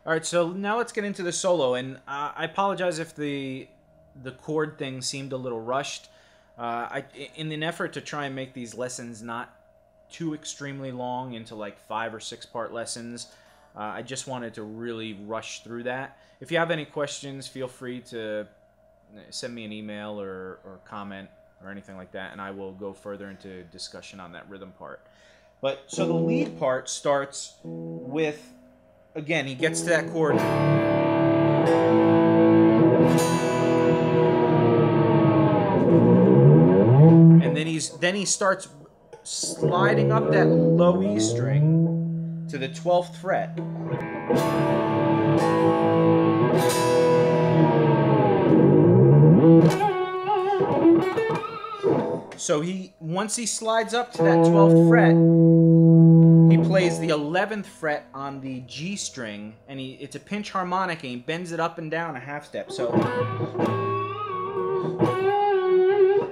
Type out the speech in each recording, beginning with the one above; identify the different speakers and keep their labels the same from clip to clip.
Speaker 1: All right, so now let's get into the solo, and I apologize if the chord thing seemed a little rushed. In an effort to try and make these lessons not too extremely long into like 5 or 6 part lessons, I just wanted to really rush through that. If you have any questions, feel free to send me an email or comment or anything like that, and I will go further into discussion on that rhythm part. But so the lead part starts with, again, he gets to that chord. And then he starts sliding up that low E string to the 12th fret. So once he slides up to that 12th fret, he plays the 11th fret on the G string, and it's a pinch harmonic, and he bends it up and down a half step. So,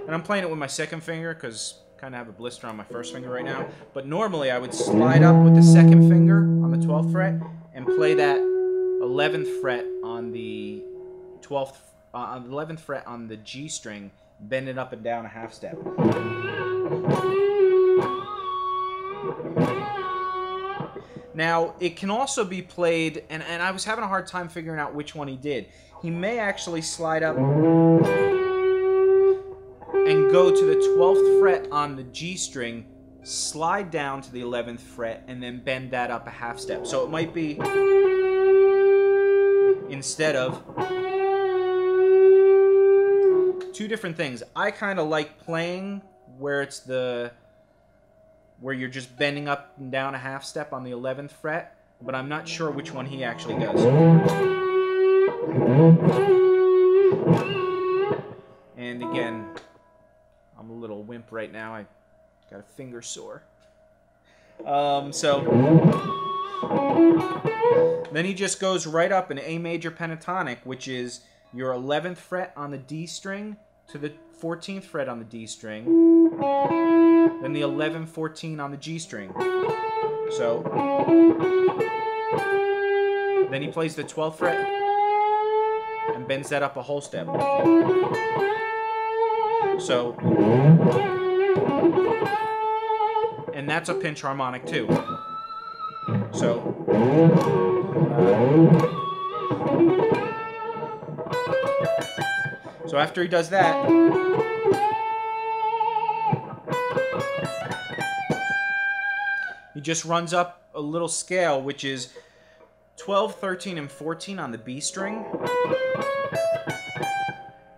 Speaker 1: and I'm playing it with my second finger because I kind of have a blister on my first finger right now. But normally I would slide up with the second finger on the 12th fret and play that 11th fret on the 12th, 11th fret on the G string, bend it up and down a half step. Now, it can also be played, and I was having a hard time figuring out which one he did. He may actually slide up and go to the 12th fret on the G string, slide down to the 11th fret, and then bend that up a half step. So it might be, instead of, two different things. I kind of like playing where it's where you're just bending up and down a half step on the 11th fret, but I'm not sure which one he actually does. And again, I'm a little wimp right now. I got a finger sore. So then he just goes right up an A major pentatonic, which is your 11th fret on the D string to the 14th fret on the D string, then the 11, 14 on the G string. So then he plays the 12th fret and bends that up a whole step. So, and that's a pinch harmonic too. So so after he does that, he just runs up a little scale, which is 12, 13, and 14 on the B string,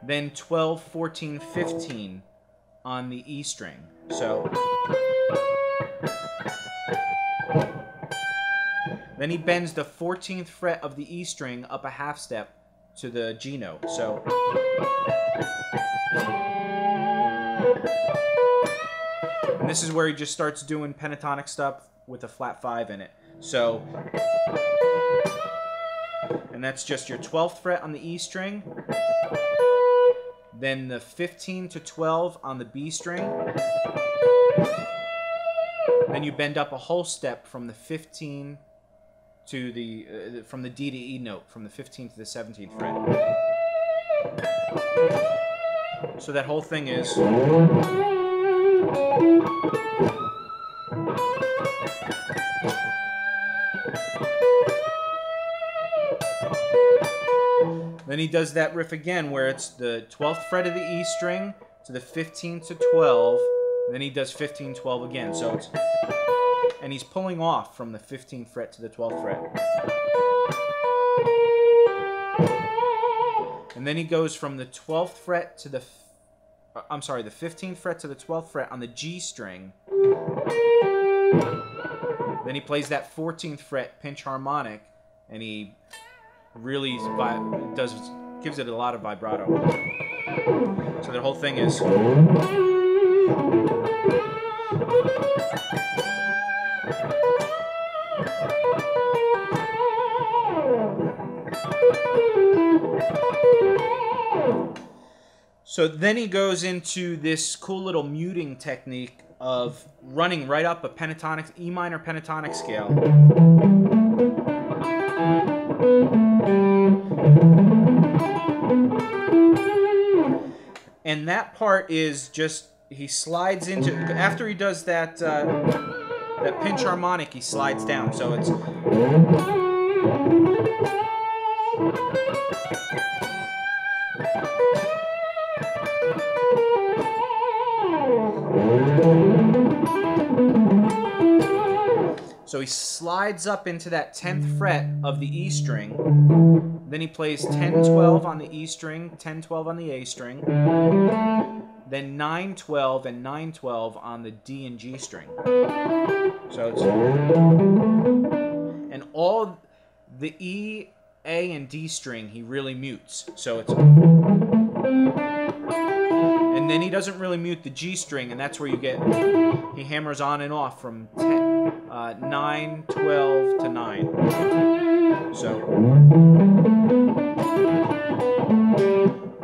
Speaker 1: then 12, 14, 15 on the E string. So then he bends the 14th fret of the E string up a half step to the G note. So and this is where he just starts doing pentatonic stuff with a flat 5 in it. So, and that's just your 12th fret on the E string, then the 15 to 12 on the B string, then you bend up a whole step from the 15 to the from the D to E note, from the 15th to the 17th fret. So that whole thing is. Then he does that riff again where it's the 12th fret of the E string to the 15 to 12, then he does 15, 12 again. So it's, and he's pulling off from the 15th fret to the 12th fret. And then he goes from the 12th fret to the, the 15th fret to the 12th fret on the G string. Then he plays that 14th fret pinch harmonic, and he really gives it a lot of vibrato. So the whole thing is. So then he goes into this cool little muting technique of running right up a pentatonic, E minor pentatonic scale. And that part is just, he slides into, after he does that, that pinch harmonic, he slides down. So it's... So he slides up into that 10th fret of the E string. Then he plays 10-12 on the E string, 10-12 on the A string. Then 9-12 and 9-12 on the D and G string. So it's... And all the E, A, and D string he really mutes. So it's... And then he doesn't really mute the G string, and that's where you get... He hammers on and off from 9, 12 to 9. So...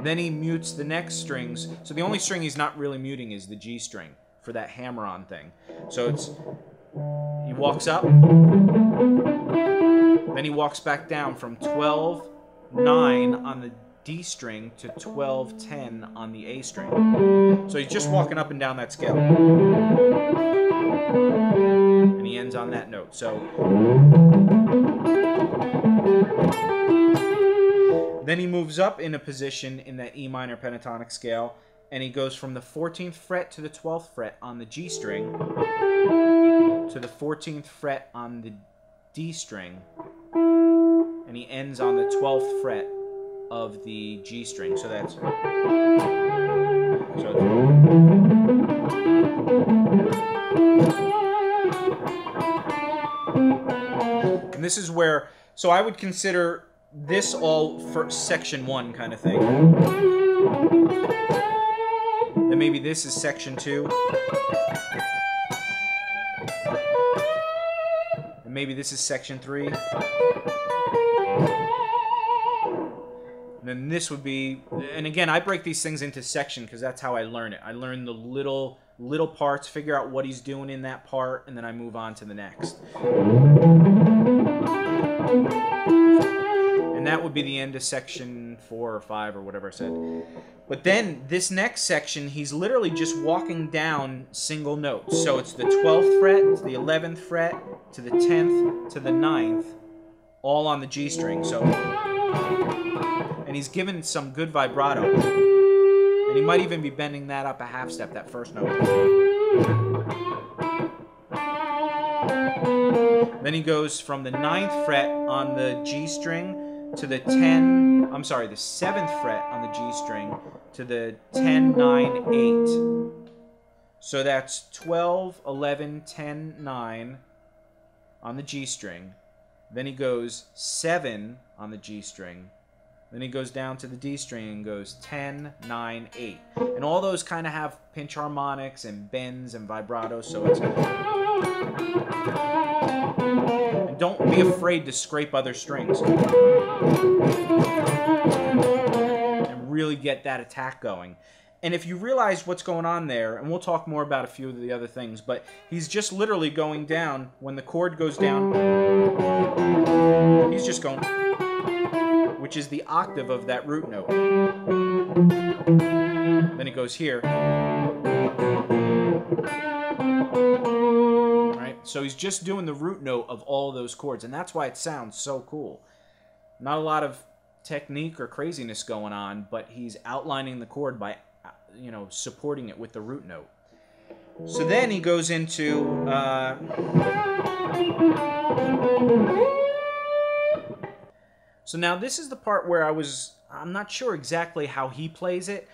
Speaker 1: Then he mutes the next strings. So the only string he's not really muting is the G string for that hammer-on thing. So it's... He walks up. Then he walks back down from 12, 9 on the D string to 12, 10 on the A string. So he's just walking up and down that scale. And he ends on that note. So... Then he moves up in a position in that E minor pentatonic scale, and he goes from the 14th fret to the 12th fret on the G string to the 14th fret on the D string, and he ends on the 12th fret of the G string. So that's... And this is where... So I would consider... this all for section 1 kind of thing. Then maybe this is section 2. And maybe this is section 3. And then this would be... And again, I break these things into section because that's how I learn it. I learn the little parts, figure out what he's doing in that part, and then I move on to the next. And that would be the end of section 4 or 5 or whatever I said. But then this next section, he's literally just walking down single notes. So it's the 12th fret to the 11th fret to the 10th to the 9th, all on the G string. So, and he's given some good vibrato. And he might even be bending that up a half step, that first note. Then he goes from the 9th fret on the G string to the 7th fret on the G string to the 10, 9, 8. So that's 12, 11, 10, 9 on the G string. Then he goes 7 on the G string. Then he goes down to the D string and goes 10, 9, 8. And all those kind of have pinch harmonics and bends and vibrato, so it's... And don't be afraid to scrape other strings. And really get that attack going. And if you realize what's going on there, and we'll talk more about a few of the other things, but he's just literally going down. When the chord goes down, he's just going... which is the octave of that root note. Then it goes here. Right? So he's just doing the root note of all of those chords, and that's why it sounds so cool. Not a lot of technique or craziness going on, but he's outlining the chord by, you know, supporting it with the root note. So then he goes into... So now this is the part where I'm not sure exactly how he plays it.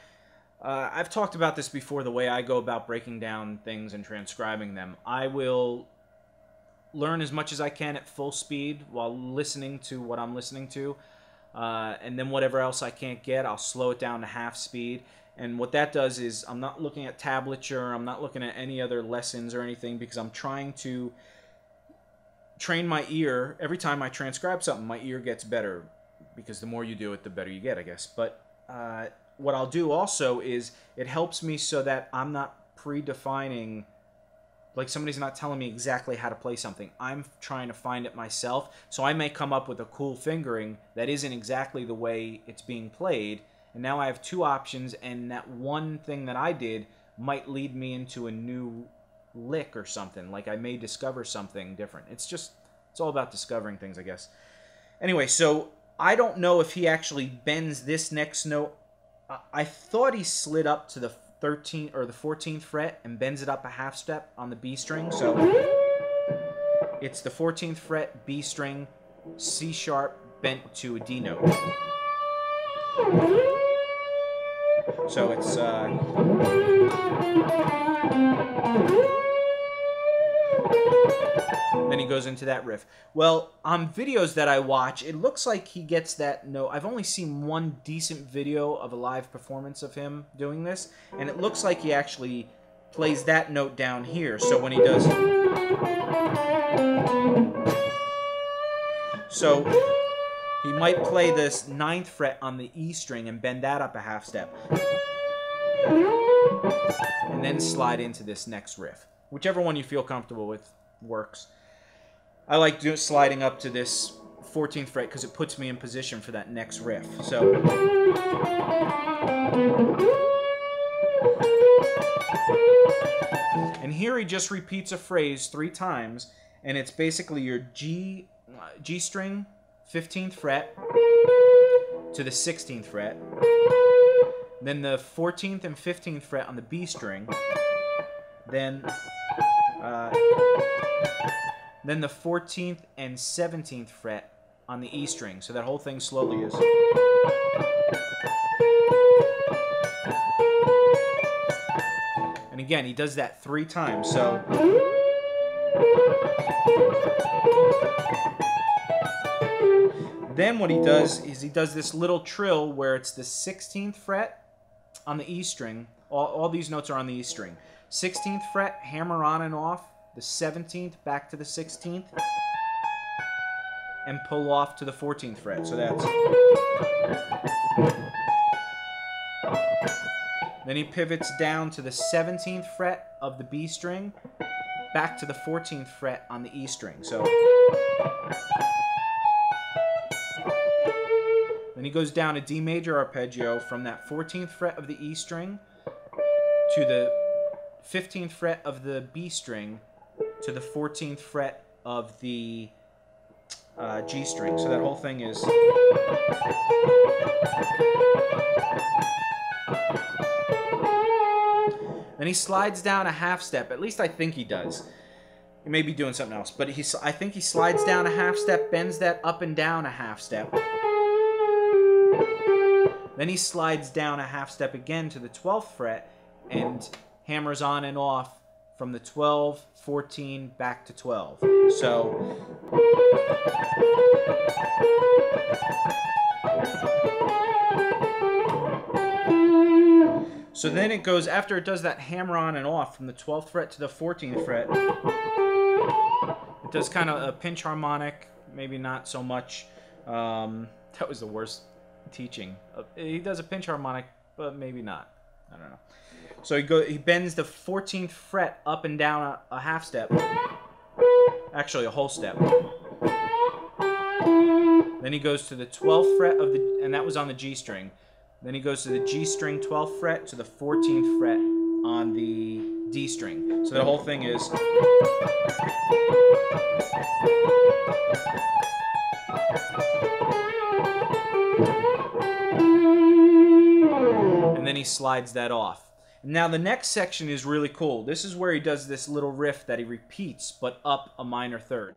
Speaker 1: I've talked about this before, the way I go about breaking down things and transcribing them. I will learn as much as I can at full speed while listening to what I'm listening to. And then whatever else I can't get, I'll slow it down to half speed. And what that does is I'm not looking at tablature, I'm not looking at any other lessons or anything, because I'm trying to train my ear. Every time I transcribe something, my ear gets better, because the more you do it, the better you get, I guess. But what I'll do also is it helps me so that I'm not predefining like somebody's not telling me exactly how to play something. I'm trying to find it myself, so I may come up with a cool fingering that isn't exactly the way it's being played, and now I have two options, and that one thing that I did might lead me into a new lick or something. Like I may discover something different. It's all about discovering things, I guess. Anyway, so I don't know if he actually bends this next note. I thought he slid up to the 13th or the 14th fret and bends it up a half step on the B string. So it's the 14th fret, B string, C sharp bent to a D note. So it's then he goes into that riff. Well, on videos that I watch, it looks like he gets that note. I've only seen one decent video of a live performance of him doing this, and it looks like he actually plays that note down here. So when he does... So he might play this 9th fret on the E string and bend that up a half step. And then slide into this next riff. Whichever one you feel comfortable with works. I like sliding up to this 14th fret because it puts me in position for that next riff. So and here he just repeats a phrase 3 times, and it's basically your G string 15th fret to the 16th fret, then the 14th and 15th fret on the B string, then the 14th and 17th fret on the E string. So that whole thing slowly is. And again, he does that 3 times. So then what he does is he does this little trill where it's the 16th fret on the E string. All these notes are on the E string. 16th fret, hammer on and off. The 17th back to the 16th, and pull off to the 14th fret. So that's. Then he pivots down to the 17th fret of the B string, back to the 14th fret on the E string. So then he goes down a D major arpeggio from that 14th fret of the E string to the 15th fret of the B string to the 14th fret of the G string. So that whole thing is. Then he slides down a half step. At least I think he does. He may be doing something else, but I think he slides down a half step, bends that up and down a half step. Then he slides down a half step again to the 12th fret and hammers on and off from the 12, 14, back to 12. So then it goes, after it does that hammer on and off from the 12th fret to the 14th fret, it does kind of a pinch harmonic, maybe not so much. That was the worst teaching. He does a pinch harmonic, but maybe not. I don't know. So he bends the 14th fret up and down a half step. Actually, a whole step. Then he goes to the 12th fret of the, and that was on the G string. Then he goes to the G string 12th fret to the 14th fret on the D string. So the whole thing is. And then he slides that off. Now the next section is really cool. This is where he does this little riff that he repeats, but up a minor third.